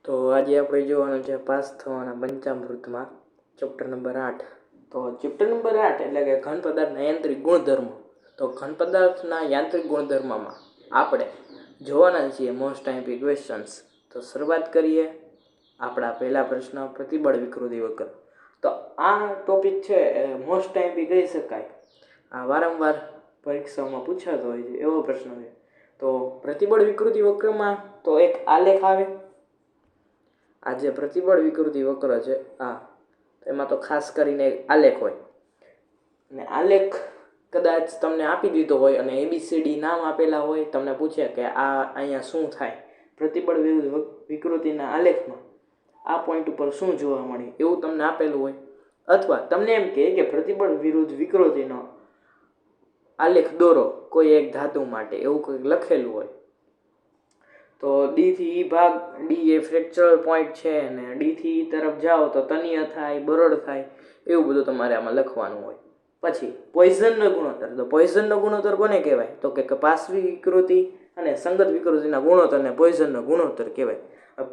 તો આજે આપણે જોવાનું છે પાસ થવાના પંચામૃતમાં ચેપ્ટર નંબર 8. તો ચેપ્ટર નંબર 8 એટલે કે ઘન પદાર્થના યાંત્રિક ગુણધર્મો. તો ઘન પદાર્થના યાંત્રિક ગુણધર્મમાં આપણે જોવાના છીએ મોસ્ટ આઈમ્પી ક્વેશ્ચન્સ. તો શરૂઆત કરીએ. આપણા પહેલા પ્રશ્ન પ્રતિબળ વિકૃતિ વક્ર. તો આ ટોપિક છે મોસ્ટ આઈમ્પી કહી શકાય. આ વારંવાર પરીક્ષાઓમાં પૂછાતો હોય છે એવો પ્રશ્ન છે. તો પ્રતિબળ વિકૃતિ વક્રમાં તો એક આલેખ આવે. આ જે પ્રતિબળ વિકૃતિ વક્ર છે એમાં તો ખાસ કરીને આલેખ હોય, અને આલેખ કદાચ તમને આપી દીધો હોય અને ABCD નામ આપેલા હોય, તમને પૂછે કે આ અહીંયા શું થાય, પ્રતિબળ વિરુદ્ધ વિકૃતિના આલેખમાં આ પોઈન્ટ ઉપર શું જોવા મળે એવું તમને આપેલું હોય, અથવા તમને એમ કે પ્રતિબળ વિરુદ્ધ વિકૃતિનો આલેખ દોરો કોઈ એક ધાતુ માટે, એવું કંઈક લખેલું હોય. તો ડી થી E ભાગ, ડી એ ફ્રેક્ચરલ પોઈન્ટ છે અને ડી થી E તરફ જાઓ તો તનીય થાય, બરડ થાય, એવું બધું તમારે આમાં લખવાનું હોય. પછી પોઈઝનનો ગુણોત્તર. તો પોઈઝનનો ગુણોત્તર કોને કહેવાય? તો કે પાર્શ્વિક વિકૃતિ અને સંગત વિકૃતિના ગુણોત્તરને પોઈઝનનો ગુણોત્તર કહેવાય.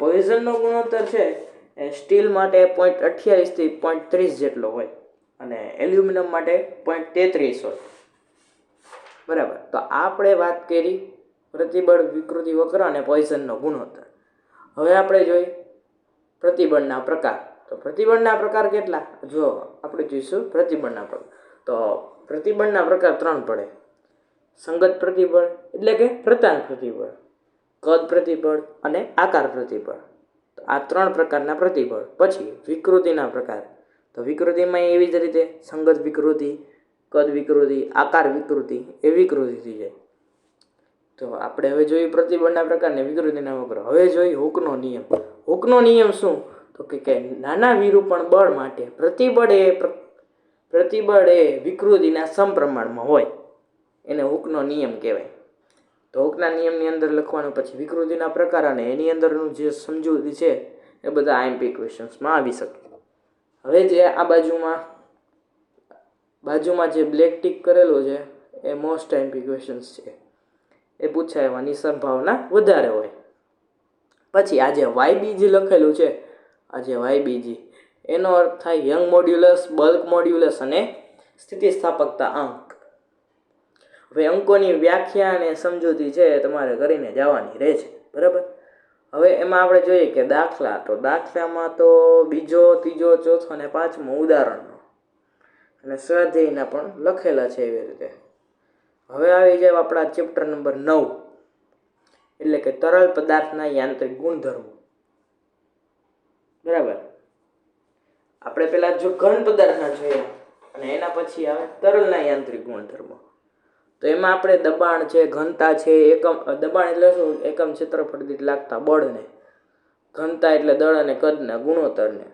પોઈઝનનો ગુણોત્તર છે એ સ્ટીલ માટે 0.28 થી 0.30 જેટલો હોય અને એલ્યુમિનિયમ માટે 0.33 હોય. બરાબર. તો આપણે વાત કરી પ્રતિબળ વિકૃતિ વક્ર અને પોઈઝનનો ગુણોત્તર. હવે આપણે જોઈએ પ્રતિબળના પ્રકાર. તો પ્રતિબળના પ્રકાર કેટલા? જો આપણે જોઈશું પ્રતિબળના પ્રકાર. તો પ્રતિબળના પ્રકાર 3 પડે. સંગત પ્રતિબળ એટલે કે પ્રતાપ પ્રતિબળ, કદ પ્રતિબળ અને આકાર પ્રતિબળ. તો આ 3 પ્રકારના પ્રતિબળ. પછી વિકૃતિના પ્રકાર. તો વિકૃતિમાં એવી જ રીતે સંગત વિકૃતિ, કદ વિકૃતિ, આકાર વિકૃતિ એ વિકૃતિ થઈ જાય. તો આપણે હવે જોઈએ પ્રતિબળના પ્રકારને વિકૃતિના વક્ર. હવે જોઈએ હુકનો નિયમ. હુકનો નિયમ શું? તો કે નાના વિરૂપણ બળ માટે પ્રતિબળ એ વિકૃતિના સમપ્રમાણમાં હોય, એને હુકનો નિયમ કહેવાય. તો હુકના નિયમની અંદર લખવાનું, પછી વિકૃતિના પ્રકાર અને એની અંદરનું જે સમજૂતી છે એ બધા આઈએમપી ક્વેશ્ચન્સમાં આવી શકે. હવે જે આ બાજુમાં જે બ્લેક ટીક કરેલું છે એ મોસ્ટ આઈએમપી ક્વેશ્ચન્સ છે, એ પૂછાય એવાની સંભાવના વધારે હોય. પછી આ જે YBG લખેલું છે, આ જે YBG એનો અર્થ થાય યંગ મોડ્યુલસ, બલ્ક મોડ્યુલસ અને સ્થિતિસ્થાપકતા અંક. હવે અંકોની વ્યાખ્યા અને સમજૂતી છે એ તમારે કરીને જવાની રહે છે. બરાબર. હવે એમાં આપણે જોઈએ કે દાખલા. તો દાખલામાં તો બીજો, ત્રીજો, ચોથો અને પાંચમો ઉદાહરણનો અને સ્વાધ્યાયના પણ લખેલા છે એવી રીતે. હવે આવી જાય આપણા ચેપ્ટર નંબર 9 એટલે કે તરલ પદાર્થના યાંત્રિક ગુણધર્મો. બરાબર. આપણે પહેલા જો ઘન પદાર્થના જોઈએ અને એના પછી આવે તરલના યાંત્રિક ગુણધર્મો. તો એમાં આપણે દબાણ છે, ઘનતા છે, દબાણ એટલે શું? એકમ ક્ષેત્રફળ દીઠ લાગતા બળને. ઘનતા એટલે દળ અને કદના ગુણોત્તરને.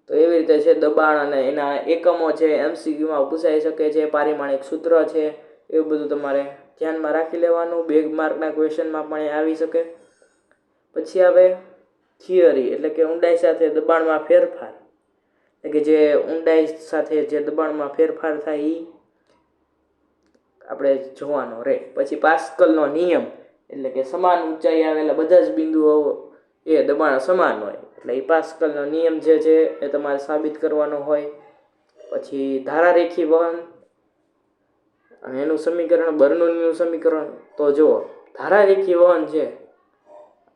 તો એવી રીતે છે દબાણ અને એના એકમો છે, MCQમાં પૂછાઈ શકે છે, પારિમાણિક સૂત્ર છે, એવું બધું તમારે ધ્યાનમાં રાખી લેવાનું. 2 માર્કના ક્વેશ્ચનમાં પણ એ આવી શકે. પછી આવે થિયરી એટલે કે ઊંડાઈ સાથે દબાણમાં ફેરફાર, એટલે કે જે ઊંડાઈ સાથે જે દબાણમાં ફેરફાર થાય એ આપણે જોવાનો રહે. પછી પાસ્કલનો નિયમ એટલે કે સમાન ઊંચાઈ આવેલા બધા જ બિંદુઓ એ દબાણ સમાન હોય, એટલે એ પાસ્કલનો નિયમ જે છે એ તમારે સાબિત કરવાનો હોય. પછી ધારારેખી વહન અને એનું સમીકરણ, બર્નોલીનું સમીકરણ. તો જુઓ ધારારેખી વહન છે,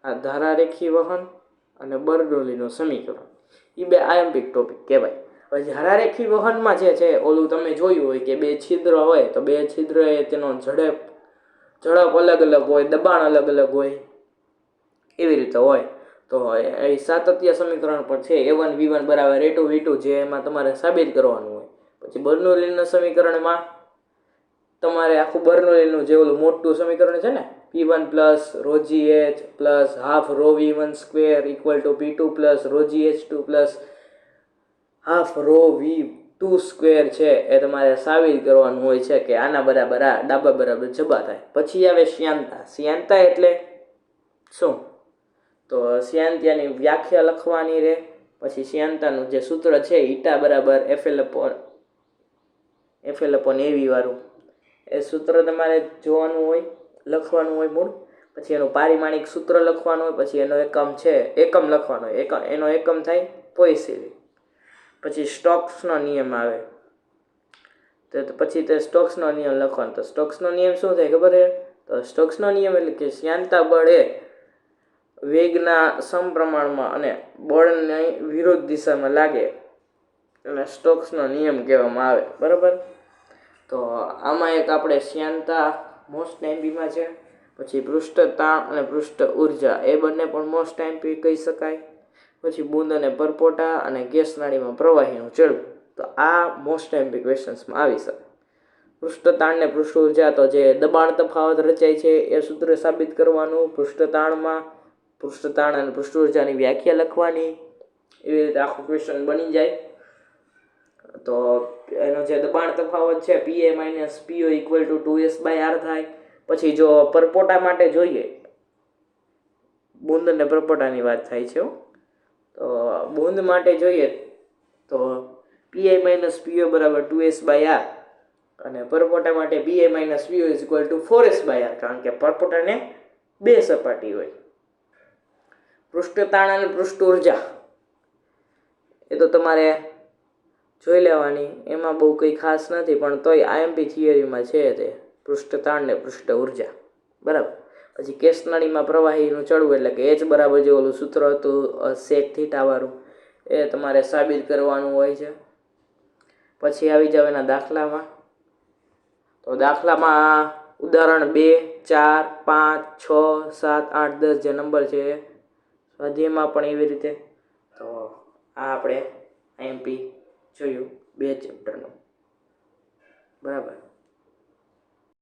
આ ધારારેખી વહન અને બર્નોલીનું સમીકરણ એ 2 આઈએમપી ટોપિક કહેવાય. પછી ધારારેખી વહનમાં જે છે ઓલું તમે જોયું હોય કે 2 છિદ્ર હોય, તો 2 છિદ્ર એ તેનો ઝડપ અલગ અલગ હોય, દબાણ અલગ અલગ હોય, એવી રીતે હોય. તો એ સાતત્ય સમીકરણ પણ છે, A1 V1 બરાબર A2 V2, જે એમાં તમારે સાબિત કરવાનું હોય. પછી બર્નોલીના સમીકરણમાં તમારે આખું બર્નોલીનું જે ઓલું મોટું સમીકરણ છે ને, P1 plus ρgh plus half ρv1 square equal to P2 plus ρgh2 plus half ρv2 square છે, એ તમારે સાબિત કરવાનું હોય છે કે આના બરાબર આ, ડાબા બરાબર જબા થાય. પછી આવે શ્યાનતા. શ્યાનતા એટલે શું? તો શ્યાનતાની વ્યાખ્યા લખવાની રહે. પછી શ્યાનતાનું જે સૂત્ર છે ઈટા બરાબર FL upon AV વાળું, એ સૂત્ર તમારે જોવાનું હોય, લખવાનું હોય મૂળ. પછી એનું પારિમાણિક સૂત્ર લખવાનું હોય, પછી એનો એકમ લખવાનો હોય, એનો એકમ થાય પોઈસીલી. પછી સ્ટોક્સનો નિયમ આવે, તો પછી તે સ્ટોક્સનો નિયમ લખવાનો. તો સ્ટોક્સનો નિયમ શું થાય ખબર છે? તો સ્ટોક્સનો નિયમ એટલે કે શ્યાનતા બળ એ વેગના સમપ્રમાણમાં અને બળની વિરુદ્ધ દિશામાં લાગે એટલે સ્ટોક્સનો નિયમ કહેવામાં આવે. બરાબર. તો આમાં એક આપણે શ્યાનતા મોસ્ટ એમપીમાં છે. પછી પૃષ્ઠ તાણ અને પૃષ્ઠ ઉર્જા એ બંને પણ મોસ્ટ એમપી કહી શકાય. પછી બૂંદ અને પરપોટા અને ગેસ નાળીમાં પ્રવાહીનું ચડવું, તો આ મોસ્ટ એમપી ક્વેશ્ચન્સમાં આવી શકે. પૃષ્ઠ તાણ ને પૃષ્ઠ ઉર્જા, તો જે દબાણ તફાવત રચાય છે એ સૂત્ર સાબિત કરવાનું. પૃષ્ઠ તાણ અને પૃષ્ઠ ઉર્જાની વ્યાખ્યા લખવાની. એવી રીતે આખું ક્વેશ્ચન બની જાય. તો એનો જે દબાણ તફાવત છે PA - PO = 2S/R થાય. પછી જો પરપોટા માટે જોઈએ, બૂંદ અને પરપોટાની વાત થાય છે, તો બૂંદ માટે જોઈએ તો PA - PO = 2S/R અને પરપોટા માટે PA - PO = 4S/R, કારણ કે પરપોટાને બે સપાટી હોય. પૃષ્ઠ તાણ અને પૃષ્ઠ ઉર્જા એ તો તમારે જોઈ લેવાની, એમાં બહુ કંઈ ખાસ નથી, પણ તોય IMP થિયરીમાં છે તે પૃષ્ઠ તાણ ને પૃષ્ઠ ઉર્જા. બરાબર. પછી કેસ નળીમાં પ્રવાહીનું ચડવું એટલે કે H બરાબર જે ઓલું સૂત્ર હતું sec θ વાળું, એ તમારે સાબિત કરવાનું હોય છે. પછી આવી જાવ એના દાખલામાં. તો દાખલામાં ઉદાહરણ 2, 4, 5, 6, 7, 8, 10 જે નંબર છે સ્વાધ્યાયમાં પણ એવી રીતે. તો આ આપણે IMP જોયું 2 ચેપ્ટરનું. બરાબર.